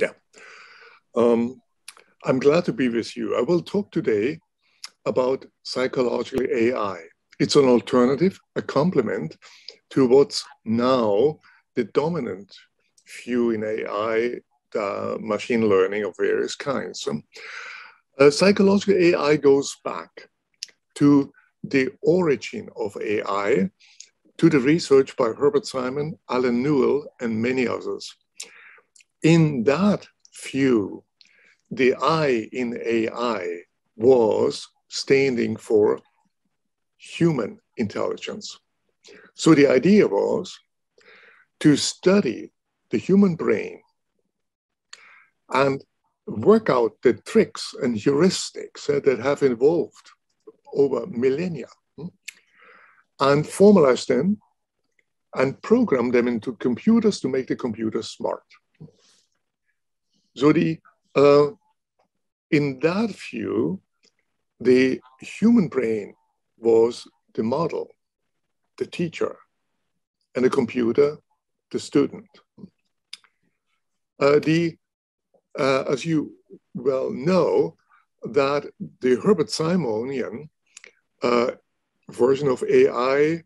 Yeah. I'm glad to be with you. I will talk today about psychological AI. It's an alternative, a complement to what's now the dominant view in AI, machine learning of various kinds. Psychological AI goes back to the origin of AI, to the research by Herbert Simon, Alan Newell, and many others. In that view, the I in AI was standing for human intelligence. So the idea was to study the human brain and work out the tricks and heuristics that have evolved over millennia and formalize them and program them into computers to make the computers smart. So in that view, the human brain was the model, the teacher, and the computer, the student. As you well know, that the Herbert Simonian version of AI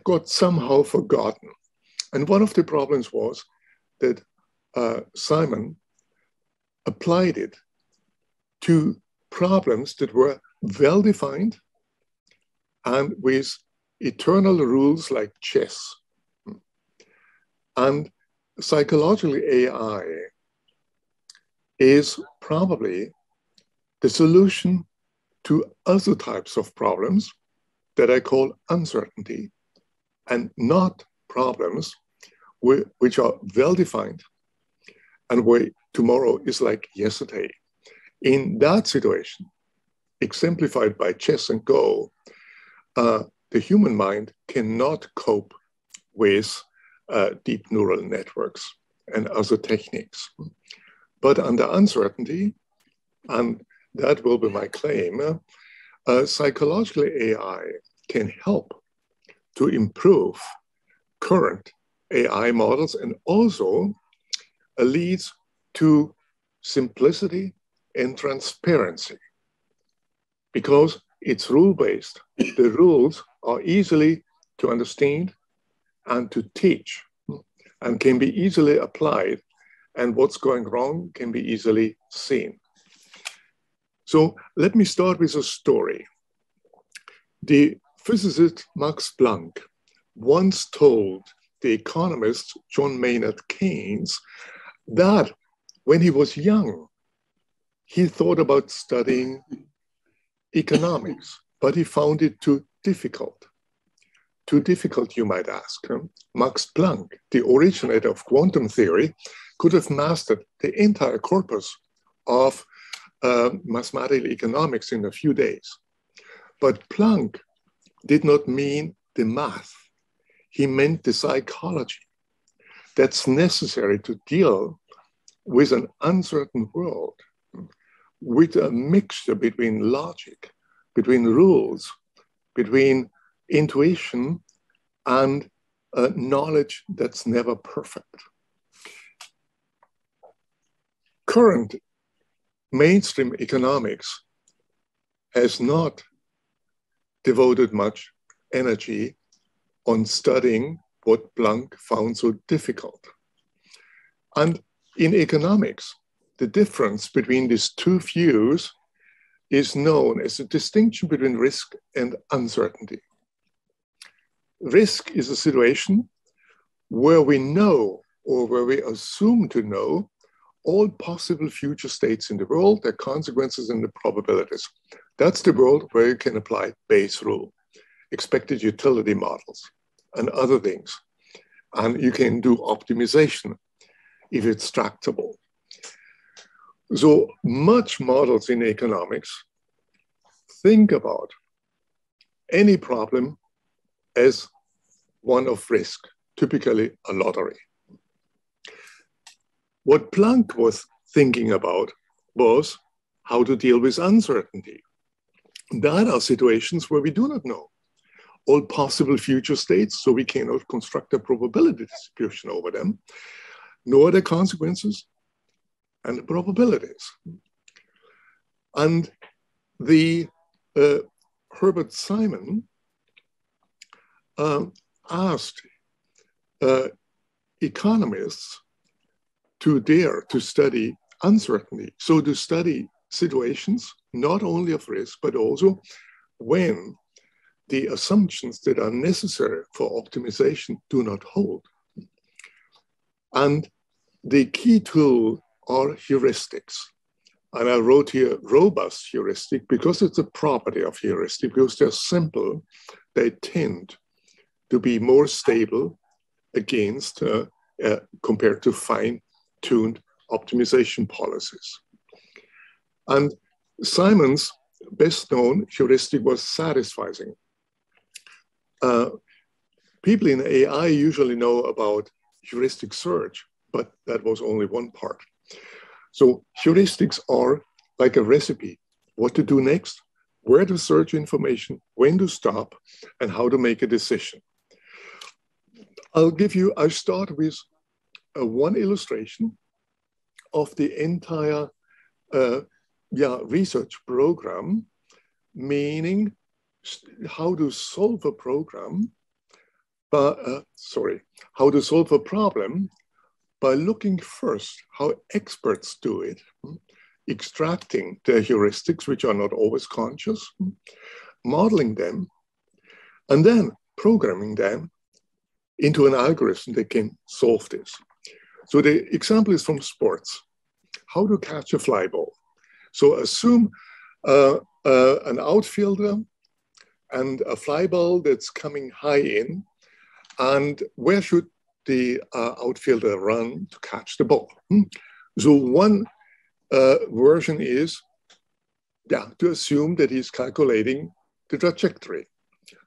got somehow forgotten. And one of the problems was that Simon applied it to problems that were well-defined and with eternal rules like chess. And psychological AI is probably the solution to other types of problems that I call uncertainty, and not problems which are well-defined and where tomorrow is like yesterday. In that situation, exemplified by chess and Go, the human mind cannot cope with deep neural networks and other techniques. But under uncertainty, and that will be my claim, psychological AI can help to improve current AI models and also leads to simplicity and transparency because it's rule-based. The rules are easily to understand and to teach and can be easily applied, and what's going wrong can be easily seen. So let me start with a story. The physicist Max Planck once told the economist John Maynard Keynes that when he was young, he thought about studying economics, but he found it too difficult. Too difficult, you might ask. Max Planck, the originator of quantum theory, could have mastered the entire corpus of mathematical economics in a few days. But Planck did not mean the math. He meant the psychology that's necessary to deal with an uncertain world, with a mixture between logic, between rules, between intuition and knowledge that's never perfect. Current mainstream economics has not devoted much energy on studying what Planck found so difficult. And in economics, the difference between these two views is known as the distinction between risk and uncertainty. Risk is a situation where we know or where we assume to know all possible future states in the world, their consequences and the probabilities. That's the world where you can apply Bayes' rule, expected utility models, and other things. And you can do optimization if it's tractable. So much models in economics think about any problem as one of risk, typically a lottery. What Planck was thinking about was how to deal with uncertainty. There are situations where we do not know all possible future states, so we cannot construct a probability distribution over them. nor the consequences and the probabilities. And the Herbert Simon asked economists to dare to study uncertainty, so to study situations not only of risk, but also when the assumptions that are necessary for optimization do not hold. And the key tool are heuristics. And I wrote here robust heuristic because it's a property of heuristic, because they're simple, they tend to be more stable against compared to fine-tuned optimization policies. And Simon's best-known heuristic was satisficing. People in AI usually know about heuristic search, but that was only one part. So heuristics are like a recipe: what to do next, where to search information, when to stop, and how to make a decision. I'll start with one illustration of the entire research program, meaning how to solve a program, how to solve a problem by looking first how experts do it, extracting their heuristics, which are not always conscious, modeling them, and then programming them into an algorithm that can solve this. So the example is from sports: how to catch a fly ball. So assume an outfielder and a fly ball that's coming high in, and where should the outfielder run to catch the ball? So one version is to assume that he's calculating the trajectory.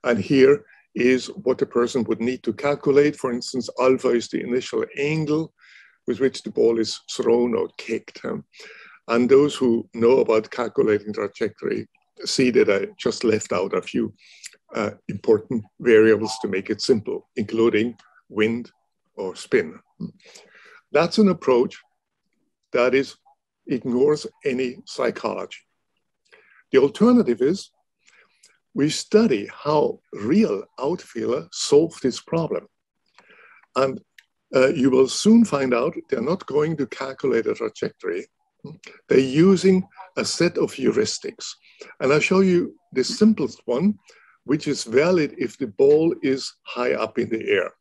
And here is what the person would need to calculate. For instance, alpha is the initial angle with which the ball is thrown or kicked. And those who know about calculating trajectory see that I just left out a few important variables to make it simple, including wind or spin. That's an approach that ignores any psychology. The alternative is we study how real outfielders solve this problem. And you will soon find out they're not going to calculate a trajectory. They're using a set of heuristics. And I'll show you the simplest one, which is valid if the ball is high up in the air.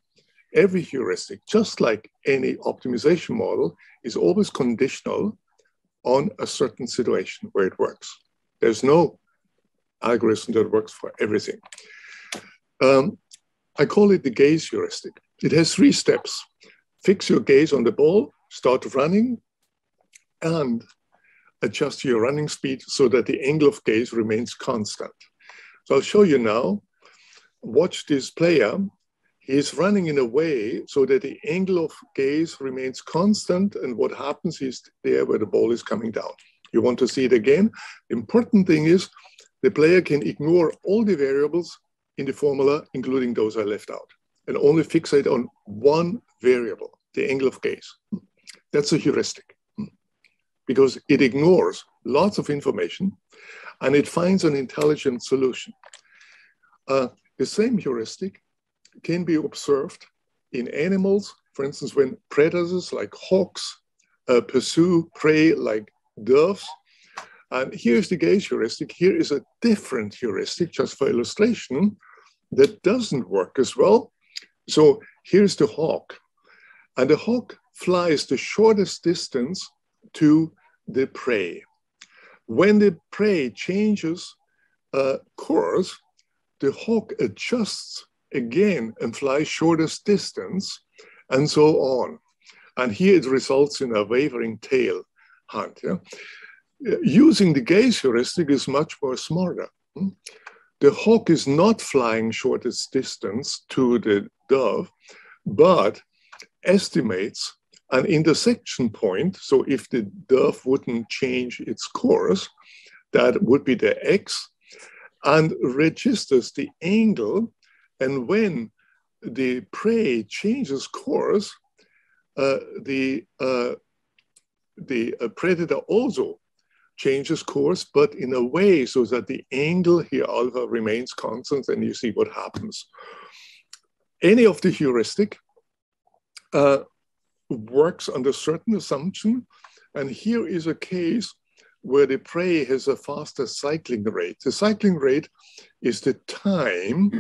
Every heuristic, just like any optimization model, is always conditional on a certain situation where it works. There's no algorithm that works for everything. I call it the gaze heuristic. It has 3 steps. Fix your gaze on the ball, start running, and adjust your running speed so that the angle of gaze remains constant. So I'll show you now. Watch this player. He's running in a way so that the angle of gaze remains constant, and what happens is there where the ball is coming down. You want to see it again? The important thing is the player can ignore all the variables in the formula, including those I left out, and only fixate on one variable, the angle of gaze. That's a heuristic, because it ignores lots of information and it finds an intelligent solution. The same heuristic can be observed in animals, for instance, when predators like hawks pursue prey like doves. And here's the gaze heuristic. Here is a different heuristic, just for illustration, that doesn't work as well. So here's the hawk. And the hawk flies the shortest distance to the prey. When the prey changes course, the hawk adjusts again and flies shortest distance, and so on. And here it results in a wavering tail hunt. Yeah? Using the gaze heuristic is much more smarter. The hawk is not flying shortest distance to the dove, but estimates an intersection point. So if the dove wouldn't change its course, that would be the X, and registers the angle. And when the prey changes course, the predator also changes course, but in a way so that the angle here, alpha, remains constant, and you see what happens. Any of the heuristic works under certain assumption, and here is a case where the prey has a faster cycling rate. The cycling rate is the time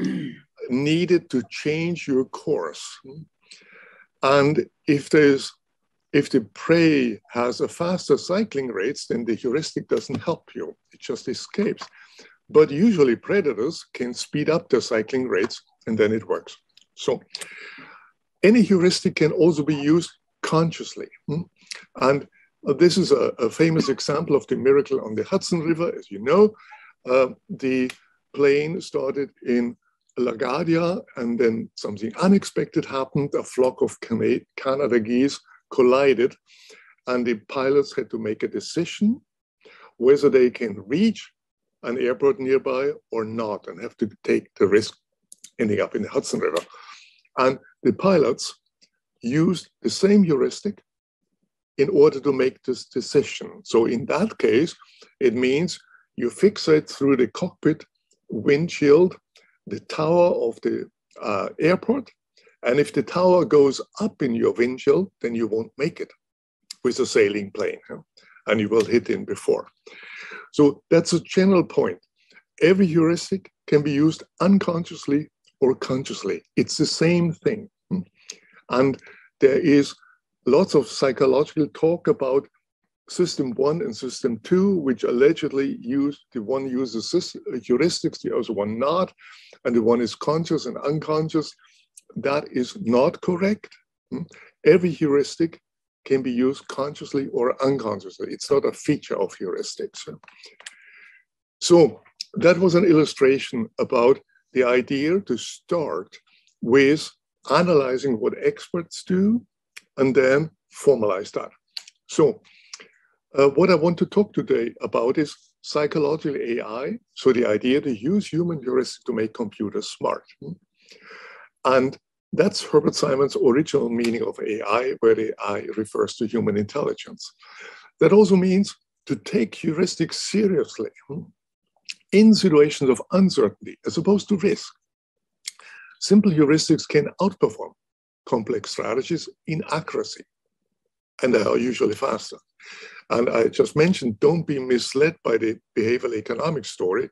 needed to change your course. And if the prey has a faster cycling rates, then the heuristic doesn't help you. It just escapes. But usually predators can speed up their cycling rates, and then it works. So any heuristic can also be used consciously. And this is a famous example of the miracle on the Hudson River. As you know, the plane started in LaGuardia, and then something unexpected happened. A flock of Canada geese collided, and the pilots had to make a decision whether they can reach an airport nearby or not, and have to take the risk ending up in the Hudson River. And the pilots used the same heuristic in order to make this decision. So in that case, it means you fixate through the cockpit windshield the tower of the airport, and if the tower goes up in your windshield, then you won't make it with a sailing plane, and you will hit in before. So that's a general point. Every heuristic can be used unconsciously or consciously. It's the same thing. And there is lots of psychological talk about system 1 and system 2, which allegedly the one uses heuristics, the other one not, and the one is conscious and unconscious. That is not correct. Every heuristic can be used consciously or unconsciously. It's not a feature of heuristics. So that was an illustration about the idea to start with analyzing what experts do and then formalize that. So what I want to talk today about is psychological AI. So the idea to use human heuristics to make computers smart. And that's Herbert Simon's original meaning of AI, where the I refers to human intelligence. That also means to take heuristics seriously in situations of uncertainty as opposed to risk. Simple heuristics can outperform complex strategies in accuracy, and they are usually faster. And I just mentioned, don't be misled by the behavioral economics story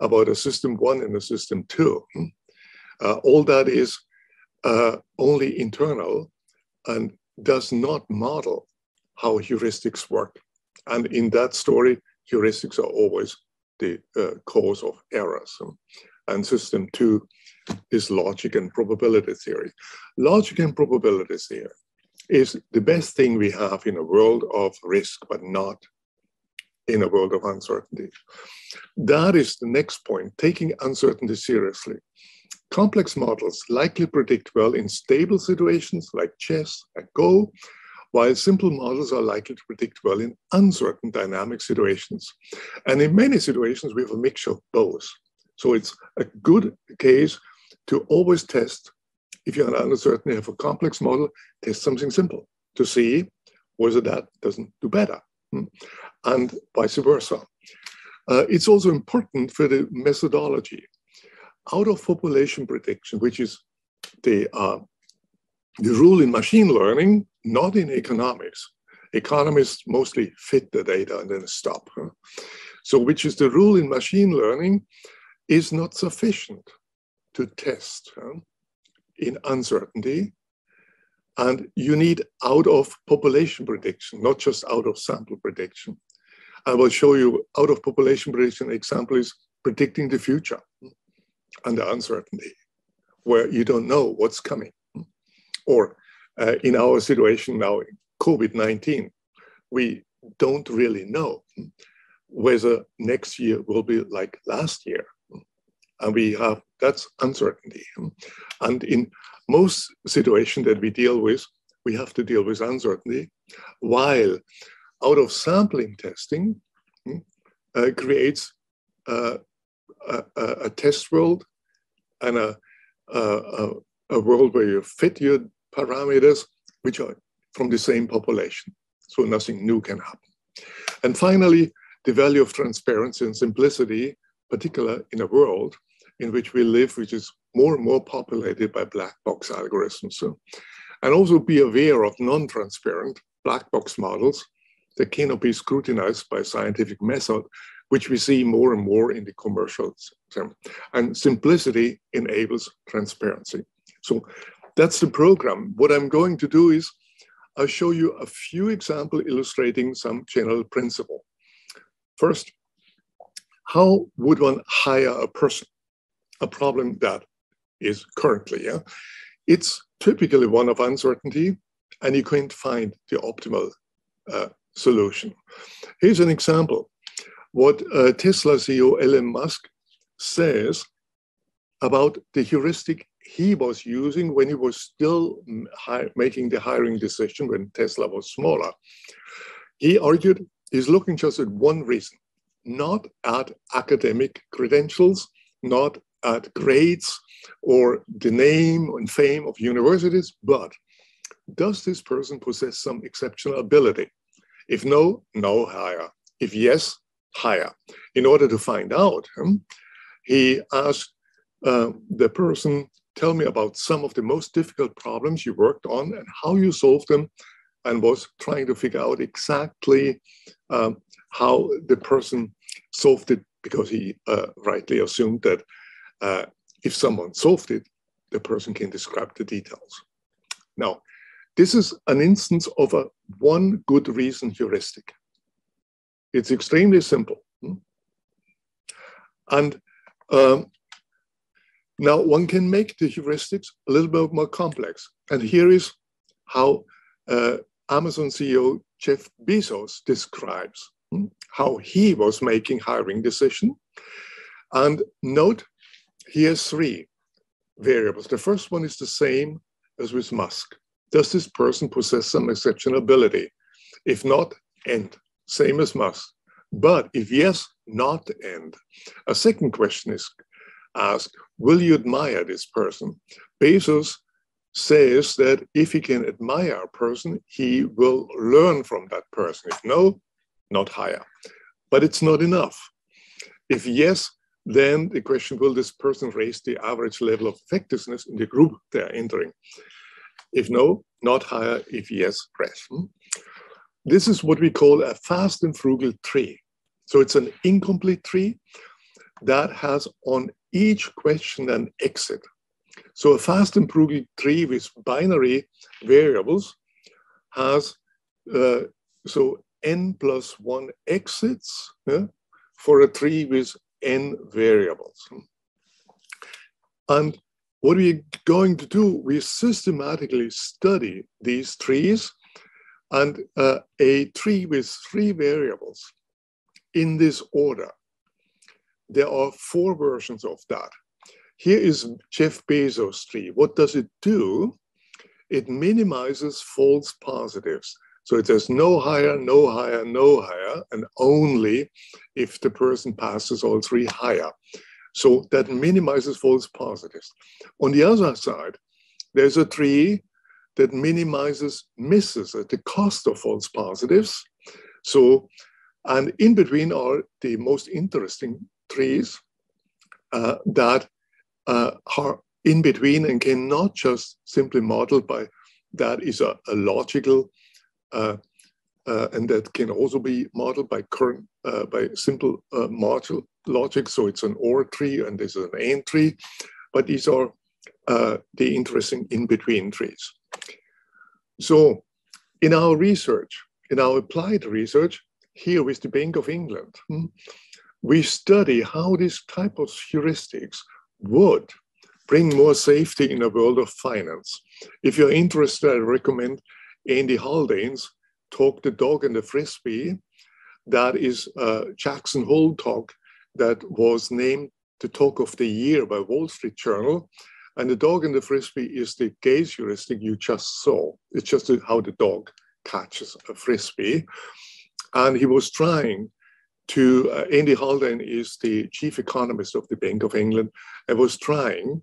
about a system 1 and a system 2. All that is only internal and does not model how heuristics work. And in that story, heuristics are always the cause of errors. And system 2 is logic and probability theory. Logic and probability theory is the best thing we have in a world of risk, but not in a world of uncertainty. That is the next point, taking uncertainty seriously. Complex models likely predict well in stable situations like chess and Go, while simple models are likely to predict well in uncertain dynamic situations. And in many situations, we have a mixture of both. So it's a good case to always test. If you're uncertain, you have a complex model, test something simple to see whether that doesn't do better, and vice versa. It's also important for the methodology. Out of population prediction, which is the rule in machine learning, not in economics. Economists mostly fit the data and then stop. So which is the rule in machine learning is not sufficient to test in uncertainty. And you need out of population prediction, not just out of sample prediction. I will show you out of population prediction example is predicting the future and the uncertainty, where you don't know what's coming. Or in our situation now, COVID-19, we don't really know whether next year will be like last year. And we have, that's uncertainty. And in most situations that we deal with, we have to deal with uncertainty, while out of sampling testing creates a test world and a world where you fit your parameters, which are from the same population. So nothing new can happen. And finally, the value of transparency and simplicity, particularly in a world in which we live, which is more and more populated by black box algorithms. So, and also be aware of non-transparent black box models that cannot be scrutinized by scientific method, which we see more and more in the commercial sector. And simplicity enables transparency. So that's the program. What I'm going to do is I'll show you a few examples illustrating some general principle. First, how would one hire a person? A problem that is currently, it's typically one of uncertainty, and you can't find the optimal solution. Here's an example. What Tesla CEO Elon Musk says about the heuristic he was using when he was still making the hiring decision when Tesla was smaller. He argued he's looking just at one reason, not at academic credentials, not at grades or the name and fame of universities, but does this person possess some exceptional ability? If no, no hire. If yes, hire. In order to find out, he asked the person, tell me about some of the most difficult problems you worked on and how you solved them, and was trying to figure out exactly how the person solved it, because he rightly assumed that if someone solved it, the person can describe the details. Now, this is an instance of a one good reason heuristic. It's extremely simple. And now one can make the heuristics a little bit more complex. And here is how Amazon CEO Jeff Bezos describes how he was making hiring decision. And note, he has three variables. The first one is the same as with Musk. Does this person possess some exceptional ability? If not, end. Same as Musk. But if yes, not end. A second question is asked, will you admire this person? Bezos says that if he can admire a person, he will learn from that person. If no, not hire. But it's not enough. If yes, then the question, will this person raise the average level of effectiveness in the group they're entering? If no, not hire. If yes, press. This is what we call a fast and frugal tree. So it's an incomplete tree that has on each question an exit. So a fast and frugal tree with binary variables has so n plus 1 exits for a tree with n variables. And what we're going to do, we systematically study these trees, and a tree with 3 variables in this order. There are 4 versions of that. Here is Jeff Bezos' tree. What does it do? It minimizes false positives. So it says no hire, no hire, no hire, and only if the person passes all 3 hire. So that minimizes false positives. On the other side, there's a tree that minimizes misses at the cost of false positives. So, and in between are the most interesting trees that are in between and cannot just simply model by, that is a logical, and that can also be modeled by by simple module logic. So it's an OR tree and this is an AND tree, but these are the interesting in-between trees. So in our research, in our applied research, here with the Bank of England, we study how this type of heuristics would bring more safety in a world of finance. If you're interested, I recommend Andy Haldane's talk, The Dog and the Frisbee. That is Jackson Hole talk that was named the Talk of the Year by Wall Street Journal. And The Dog and the Frisbee is the gaze heuristic you just saw. It's just how the dog catches a frisbee. And he was trying to, Andy Haldane is the chief economist of the Bank of England, and was trying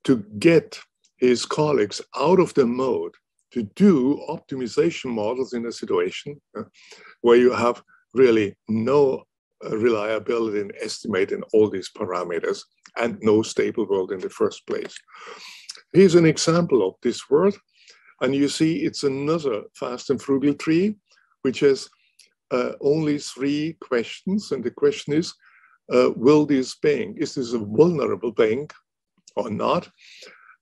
to get his colleagues out of the mode to do optimization models in a situation where you have really no reliability in estimating all these parameters and no stable world in the first place. Here's an example of this word. And you see it's another Fast-and-Frugal tree, which has only 3 questions. And the question is, will this bank, is this a vulnerable bank or not?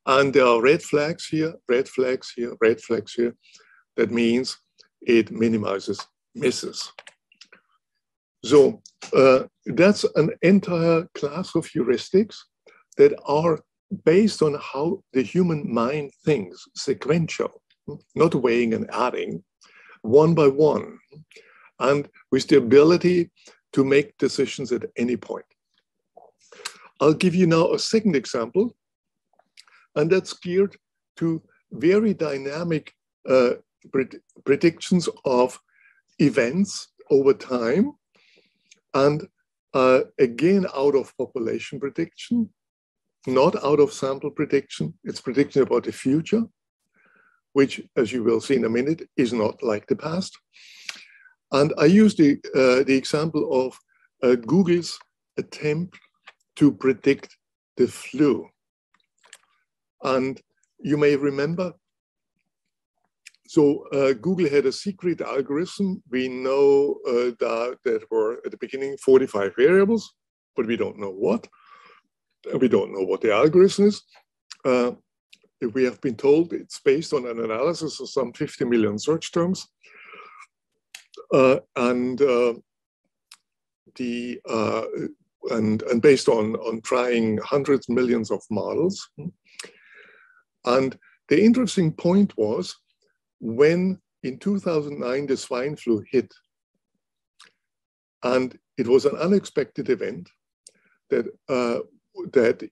And there are red flags here, red flags here, red flags here. That means it minimizes misses. So that's an entire class of heuristics that are based on how the human mind thinks, sequential, not weighing and adding, one by one, and with the ability to make decisions at any point. I'll give you now a second example, and that's geared to very dynamic predictions of events over time, and again, out of population prediction, not out of sample prediction. It's prediction about the future, which, as you will see in a minute, is not like the past. And I use the example of Google's attempt to predict the flu. And you may remember, so Google had a secret algorithm. We know that there were at the beginning 45 variables, but we don't know what. We don't know what the algorithm is. We have been told it's based on an analysis of some 50 million search terms. And based on trying hundreds, millions of models. And the interesting point was when in 2009 the swine flu hit, and it was an unexpected event that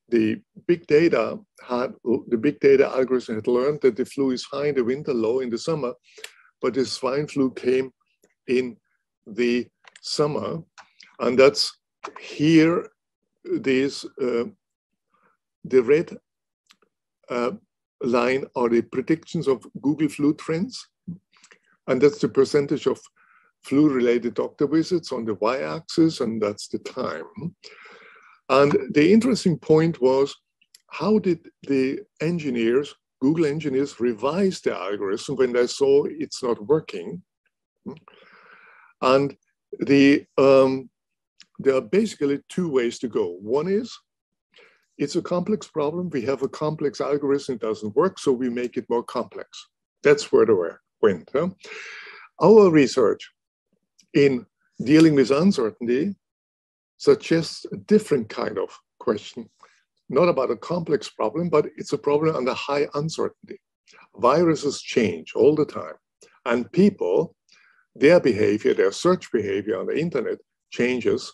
the big data algorithm had learned that the flu is high in the winter, low in the summer, but the swine flu came in the summer, and that's here. This the red line are the predictions of Google flu trends, and that's the percentage of flu-related doctor visits on the y-axis, and that's the time. And the interesting point was, how did the engineers, Google engineers, revise the algorithm when they saw it's not working? And there are basically 2 ways to go. One is, it's a complex problem. We have a complex algorithm, it doesn't work, so we make it more complex. That's where they went. Huh? Our research in dealing with uncertainty suggests a different kind of question, not about a complex problem, but it's a problem under high uncertainty. Viruses change all the time, and people, their behavior, their search behavior on the internet changes,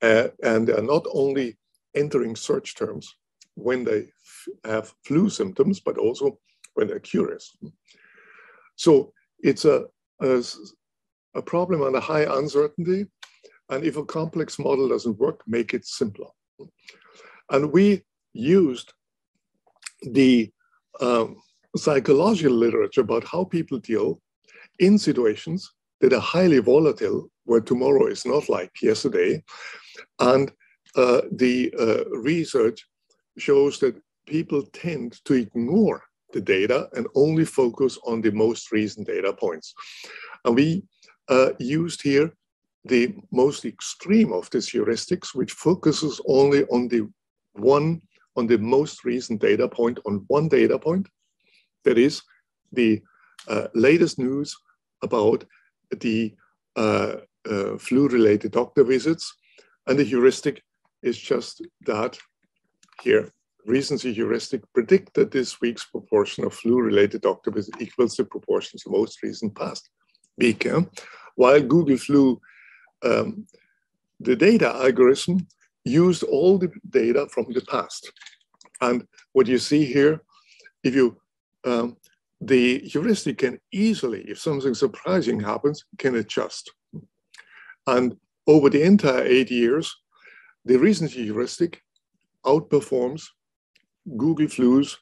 and they're not only entering search terms when they have flu symptoms, but also when they're curious. So it's a problem under high uncertainty. And if a complex model doesn't work, make it simpler. And we used the psychological literature about how people deal in situations that are highly volatile, where tomorrow is not like yesterday. And the research shows that people tend to ignore the data and only focus on the most recent data points. And we used here the most extreme of these heuristics, which focuses only on the most recent data point, on one data point. That is the latest news about the flu-related doctor visits. And the heuristic is just that here. Recency heuristic predict that this week's proportion of flu-related doctor visits equals the proportions of most recent past week. While Google flu, the data algorithm used all the data from the past. And what you see here, if you, the heuristic can easily, if something surprising happens, can adjust. And over the entire 8 years, the recency heuristic outperforms Google flu's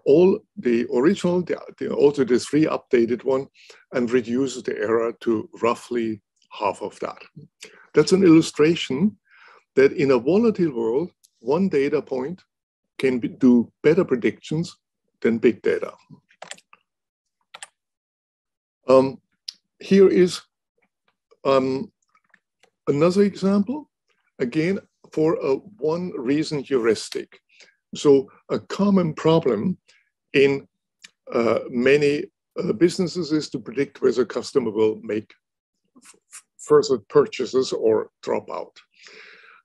all the original, also the 3 updated one, and reduces the error to roughly half of that. That's an illustration that in a volatile world, one data point can do better predictions than big data. Here is another example, again, for a one reason heuristic. So a common problem in many businesses is to predict whether a customer will make further purchases or drop out.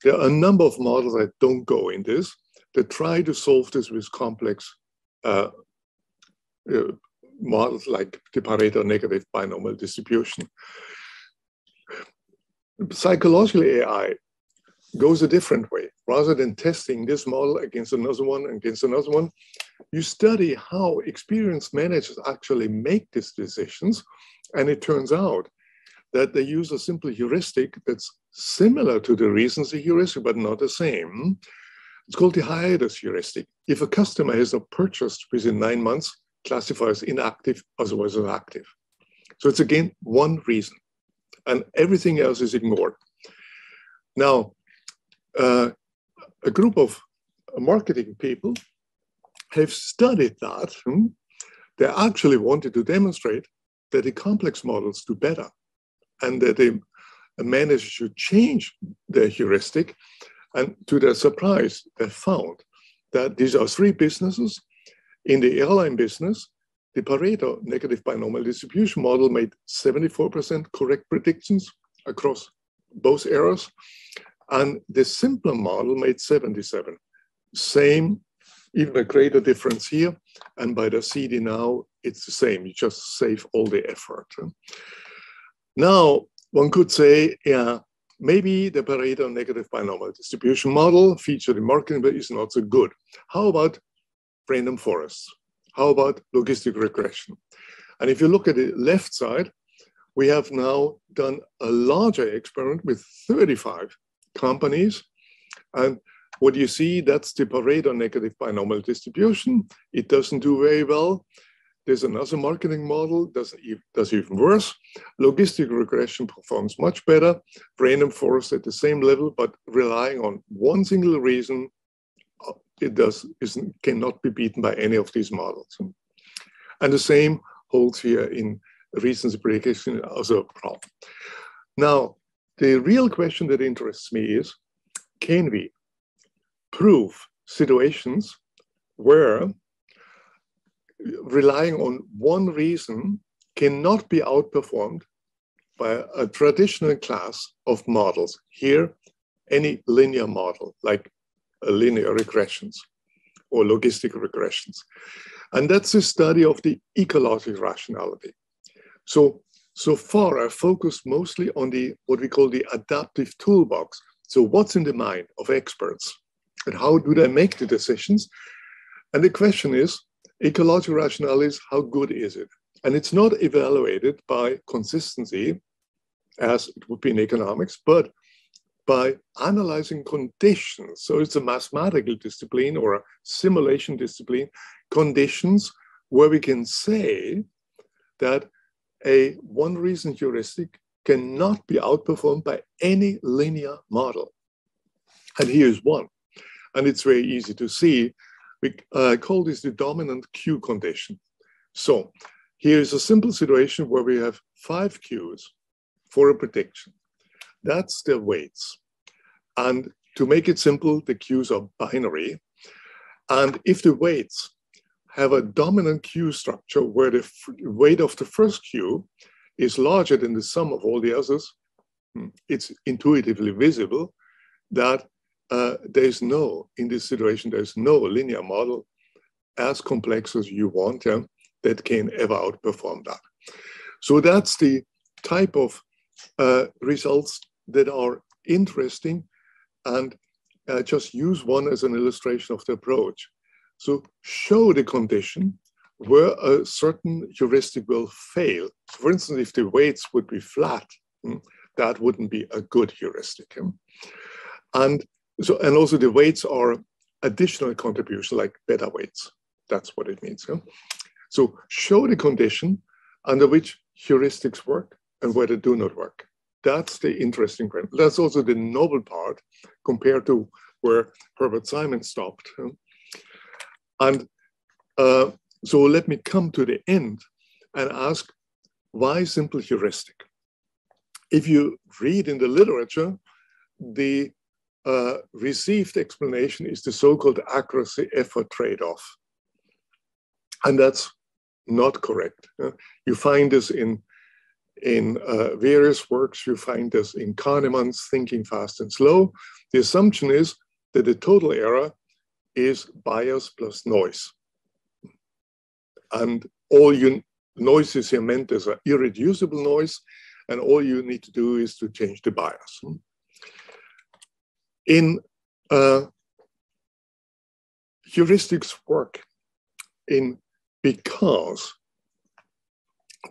There are a number of models that don't go in this, that try to solve this with complex models like the Pareto negative binomial distribution. Psychological AI goes a different way. Rather than testing this model against another one, you study how experienced managers actually make these decisions. And it turns out that they use a simple heuristic that's similar to the recency heuristic, but not the same. It's called the hiatus heuristic. If a customer has not purchased within 9 months, classify as inactive, otherwise as active. So it's again one reason, and everything else is ignored. Now, a group of marketing people have studied that. They actually wanted to demonstrate that the complex models do better, and that the manager should change their heuristic. And to their surprise, they found that these are 3 businesses. In the airline business, the Pareto negative binomial distribution model made 74% correct predictions across both errors. And the simpler model made 77. Same, even a greater difference here. And by the CD now, it's the same. You just save all the effort. Now, one could say, yeah, maybe the Pareto negative binomial distribution model featured in marketing but is not so good. How about random forests? How about logistic regression? And if you look at the left side, we have now done a larger experiment with 35 companies. And what you see, that's the Pareto negative binomial distribution. It doesn't do very well. There's another marketing model, does even worse. Logistic regression performs much better. Random forest at the same level, but relying on one single reason, cannot be beaten by any of these models. And the same holds here in recency prediction as a problem. Now, the real question that interests me is, can we prove situations where relying on one reason cannot be outperformed by a traditional class of models? Here, any linear model, like linear regressions or logistic regressions. And that's the study of the ecological rationality. So far, I focused mostly on what we call the adaptive toolbox. So what's in the mind of experts and how do they make the decisions? And the question is, ecological rationality is, how good is it? And it's not evaluated by consistency, as it would be in economics, but by analyzing conditions. So it's a mathematical discipline or a simulation discipline, conditions where we can say that a one reason heuristic cannot be outperformed by any linear model. And here's one. And it's very easy to see. We call this the dominant Q condition. So here's a simple situation where we have 5 Qs for a prediction. That's the weights. And to make it simple, the Qs are binary. And if the weights have a dominant Q structure where the weight of the first Q is larger than the sum of all the others, it's intuitively visible that in this situation, there's no linear model as complex as you want that can ever outperform that. So that's the type of results that are interesting, and just use one as an illustration of the approach. So show the condition where a certain heuristic will fail. So for instance, if the weights would be flat, that wouldn't be a good heuristic. And also the weights are additional contribution like beta weights. That's what it means. Yeah? So show the condition under which heuristics work and where they do not work. That's the interesting part. That's also the novel part compared to where Herbert Simon stopped. And so let me come to the end and ask, why simple heuristic? If you read in the literature, the received explanation is the so-called accuracy-effort trade-off. And that's not correct. You find this in various works. You find this in Kahneman's Thinking Fast and Slow. The assumption is that the total error is bias plus noise. And all noise is here meant as an irreducible noise, and all you need to do is to change the bias. In heuristics work because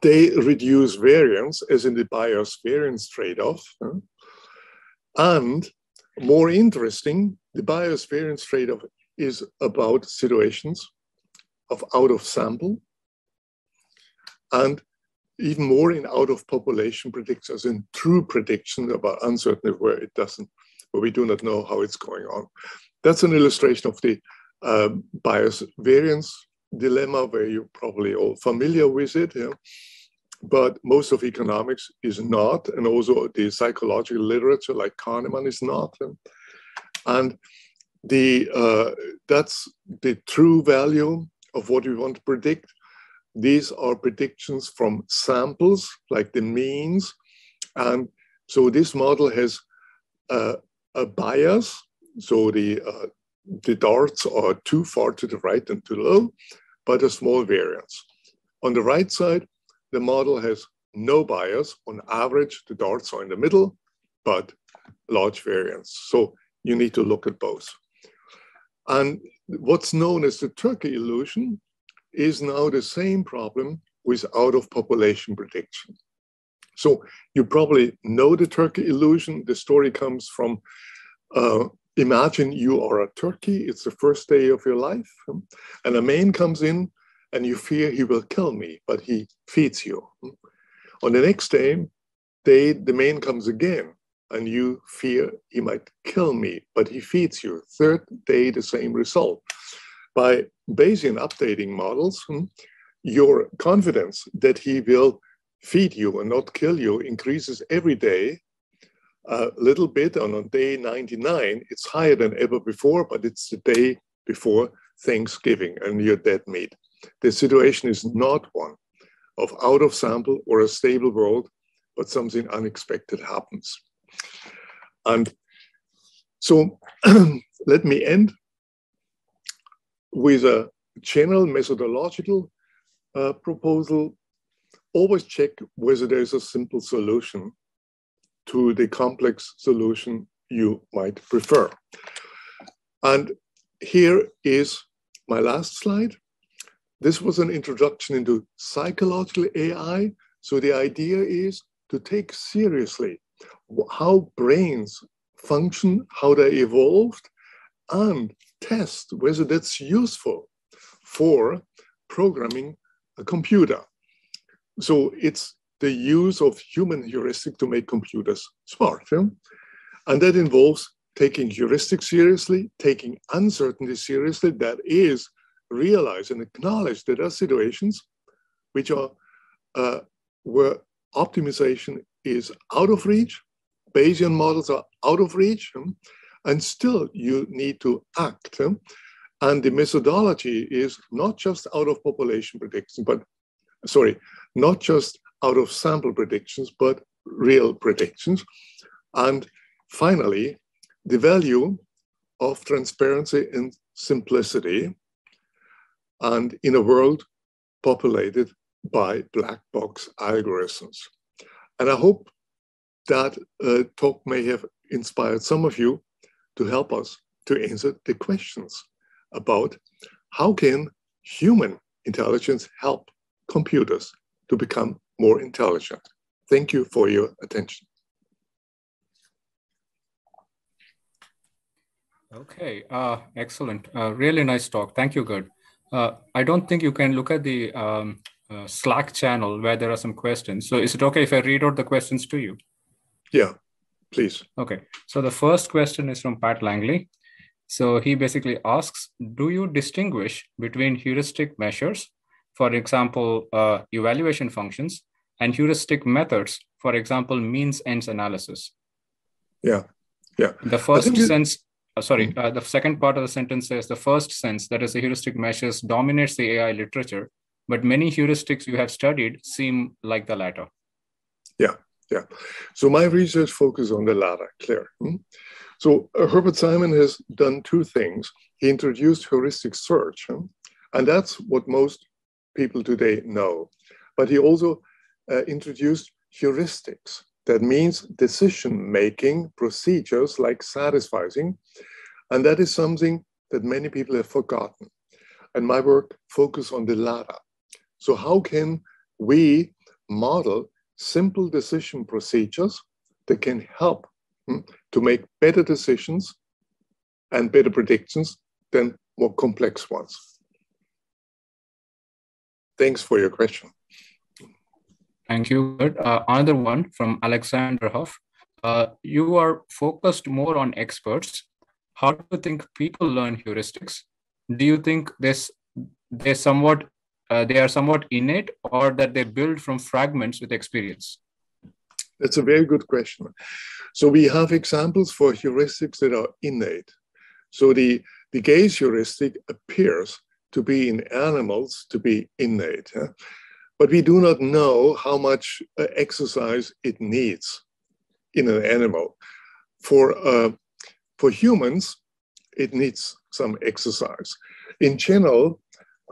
they reduce variance, as in the bias variance trade-off. And more interesting, the bias variance trade-off is about situations of out of sample, and even more in out of population predictions, in true prediction about uncertainty where it doesn't, where we do not know how it's going on. That's an illustration of the bias variance dilemma, where you're probably all familiar with it. Yeah? But most of economics is not, and also the psychological literature like Kahneman is not. And that's the true value of what we want to predict. These are predictions from samples, like the means. And so this model has a bias. So the darts are too far to the right and too low, but a small variance. On the right side, the model has no bias. On average, the darts are in the middle, but large variance. So you need to look at both. And what's known as the turkey illusion is now the same problem with out-of-population prediction. So you probably know the turkey illusion. The story comes from, imagine you are a turkey. It's the first day of your life. And a man comes in and you fear he will kill me, but he feeds you. On the next day, the man comes again and you fear he might kill me, but he feeds you. Third day, the same result. By Bayesian updating models, your confidence that he will feed you and not kill you increases every day a little bit. And on day 99, it's higher than ever before, but it's the day before Thanksgiving and you're dead meat. The situation is not one of out of sample or a stable world, but something unexpected happens. And so let me end with a general methodological proposal. Always check whether there's a simple solution to the complex solution you might prefer. And here is my last slide. This was an introduction into psychological AI. So the idea is to take seriously how brains function, how they evolved, and test whether that's useful for programming a computer. So it's the use of human heuristic to make computers smart. Yeah? And that involves taking heuristic seriously, taking uncertainty seriously, that is, realize and acknowledge that there are situations which are where optimization is out of reach, Bayesian models are out of reach, and still you need to act. And the methodology is not just out of population predictions, but not just out of sample predictions, but real predictions. And finally, the value of transparency and simplicity, and in a world populated by black box algorithms. And I hope that talk may have inspired some of you to help us to answer the questions about how can human intelligence help computers to become more intelligent. Thank you for your attention. Okay, excellent. Really nice talk. Thank you, Gerd. I don't think you can look at the Slack channel where there are some questions. So is it okay if I read out the questions to you? Yeah, please. Okay. So the first question is from Pat Langley. So he basically asks, do you distinguish between heuristic measures, for example, evaluation functions, and heuristic methods, for example, means ends analysis? Yeah, yeah. The first sense, the second part of the sentence says the first sense, that is the heuristic measures, dominates the AI literature, but many heuristics you have studied seem like the latter. Yeah, yeah. So my research focuses on the latter, clear. So Herbert Simon has done two things. He introduced heuristic search, and that's what most people today know. But he also introduced heuristics. That means decision-making procedures like satisficing, and that is something that many people have forgotten. And my work focuses on the latter. So how can we model simple decision procedures that can help to make better decisions and better predictions than more complex ones? Thanks for your question. Thank you. Another one from Alexander Huff. You are focused more on experts. How do you think people learn heuristics? Do you think they are somewhat innate, or that they build from fragments with experience? That's a very good question. So we have examples for heuristics that are innate. So the gaze heuristic appears to be in animals to be innate. But we do not know how much exercise it needs in an animal. For humans, it needs some exercise. In general,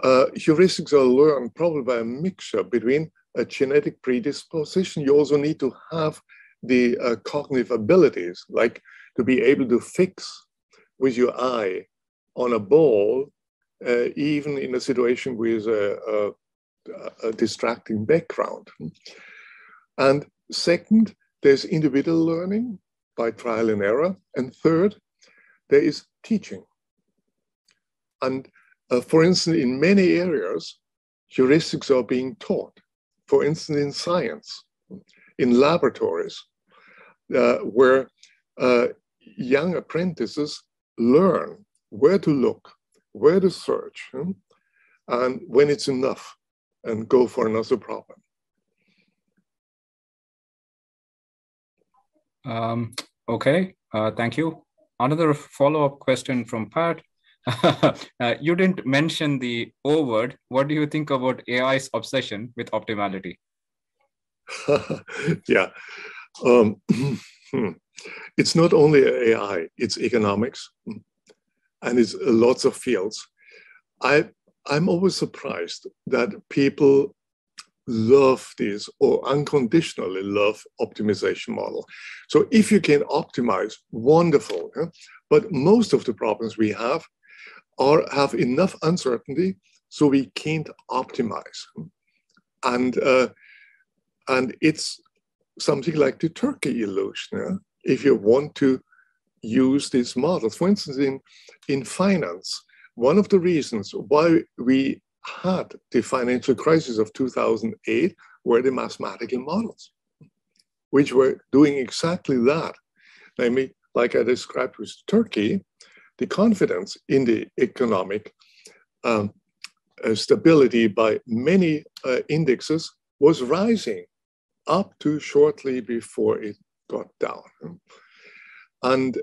heuristics are learned probably by a mixture between a genetic predisposition. You also need to have the cognitive abilities, like to be able to fix with your eye on a ball, even in a situation with a distracting background. And second, there's individual learning by trial and error. And third, there is teaching. And for instance, in many areas, heuristics are being taught. For instance, in science, in laboratories, where young apprentices learn where to look, where to search, and when it's enough, and go for another problem. Okay, thank you. Another follow-up question from Pat. You didn't mention the O word. What do you think about AI's obsession with optimality? Yeah. It's not only AI, it's economics, and it's lots of fields. I'm always surprised that people love this or unconditionally love optimization model. So if you can optimize, wonderful. But most of the problems we have have enough uncertainty, so we can't optimize. And it's something like the turkey illusion. If you want to use these models, for instance, in finance, one of the reasons why we had the financial crisis of 2008 were the mathematical models, which were doing exactly that. Namely, like I described with Turkey, the confidence in the economic stability by many indexes was rising up to shortly before it got down. And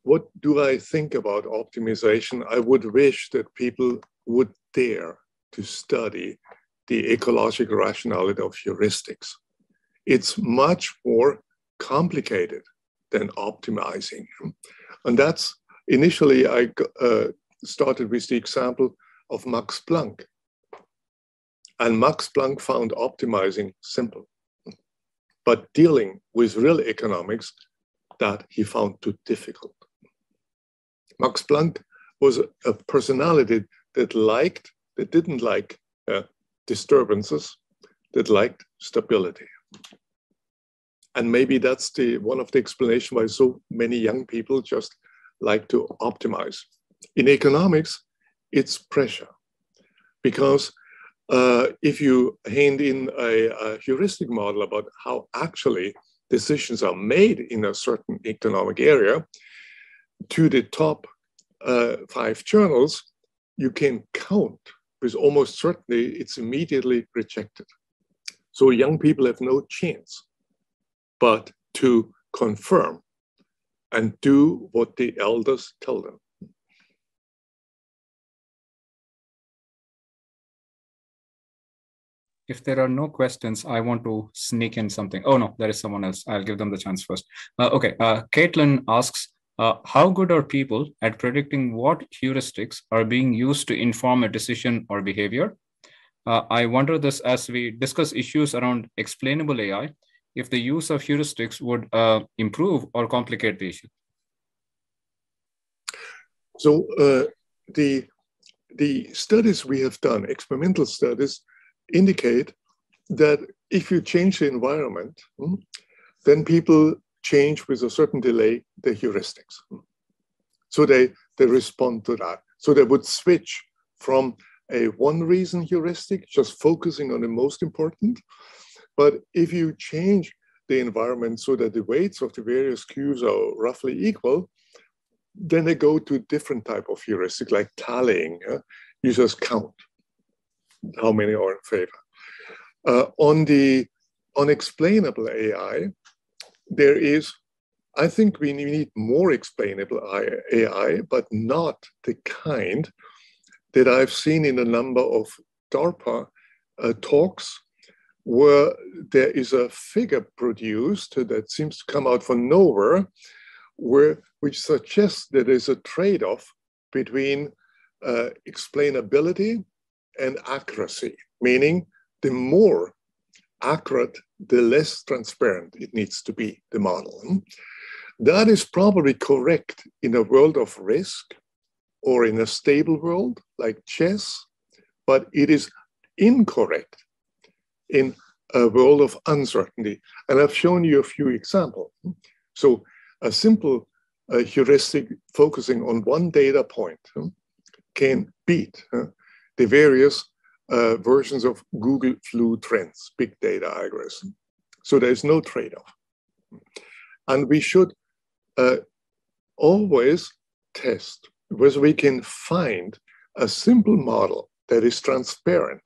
what do I think about optimization? I would wish that people would dare to study the ecological rationality of heuristics. It's much more complicated than optimizing. And that's, initially I started with the example of Max Planck. And Max Planck found optimizing simple. But dealing with real economics, that he found too difficult. Max Planck was a personality that didn't like disturbances, that liked stability. And maybe that's one of the explanations why so many young people just like to optimize. In economics, it's pressure. Because if you hand in a heuristic model about how actually decisions are made in a certain economic area to the top 5 journals, you can count with almost certainty it's immediately rejected. So young people have no chance but to confirm and do what the elders tell them. If there are no questions, I want to sneak in something. Oh, no, there is someone else. I'll give them the chance first. Okay, Caitlin asks, how good are people at predicting what heuristics are being used to inform a decision or behavior? I wonder this as we discuss issues around explainable AI, if the use of heuristics would improve or complicate the issue. So the studies we have done, experimental studies, indicate that if you change the environment, then people change with a certain delay the heuristics. So they respond to that. So they would switch from a one reason heuristic, just focusing on the most important. But if you change the environment so that the weights of the various cues are roughly equal, then they go to different type of heuristic, like tallying. You just count how many are in favor. On the unexplainable AI, there is, I think we need more explainable AI, but not the kind that I've seen in a number of DARPA talks where there is a figure produced that seems to come out from nowhere, which suggests that there's a trade-off between explainability and accuracy, meaning the more accurate, the less transparent it needs to be, the model. That is probably correct in a world of risk or in a stable world like chess, but it is incorrect in a world of uncertainty. And I've shown you a few examples. So a simple heuristic focusing on one data point can beat the various versions of Google Flu Trends, big data algorithm. So there's no trade-off. And we should always test whether we can find a simple model that is transparent,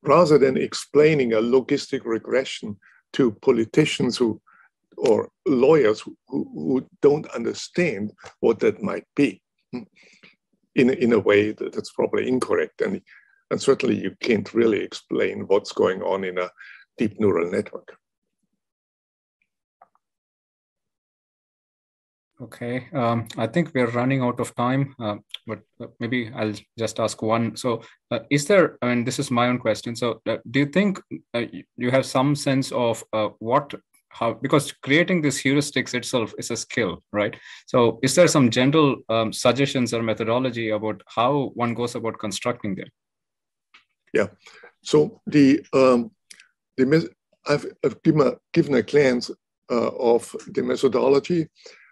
rather than explaining a logistic regression to politicians or lawyers who don't understand what that might be in a way that's probably incorrect. And certainly you can't really explain what's going on in a deep neural network. Okay, I think we're running out of time, but maybe I'll just ask one. So is there, I mean, this is my own question. So do you think you have some sense of how, because creating this heuristics itself is a skill, right? So is there some general suggestions or methodology about how one goes about constructing them? Yeah, so I've given a glance of the methodology.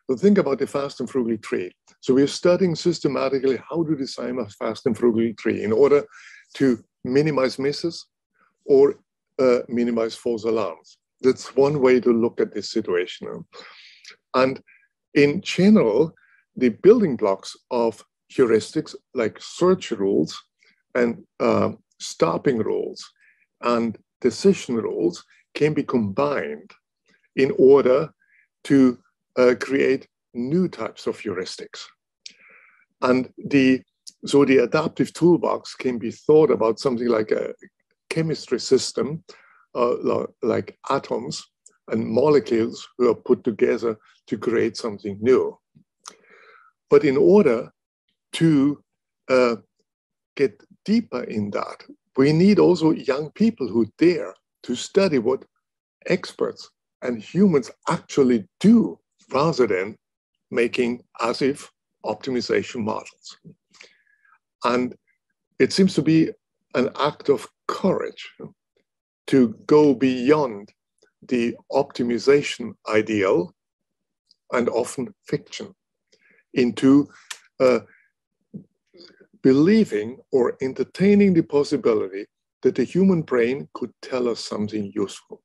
So think about the Fast-and-Frugal tree. So we're studying systematically how to design a Fast-and-Frugal tree in order to minimize misses or minimize false alarms. That's one way to look at this situation. And in general, the building blocks of heuristics like search rules and stopping rules and decision rules can be combined in order to create new types of heuristics. And so the adaptive toolbox can be thought about something like a chemistry system, like atoms and molecules who are put together to create something new. But in order to get deeper in that, we need also young people who dare to study what experts and humans actually do, rather than making as if optimization models. And it seems to be an act of courage to go beyond the optimization ideal and often fiction into believing or entertaining the possibility that the human brain could tell us something useful.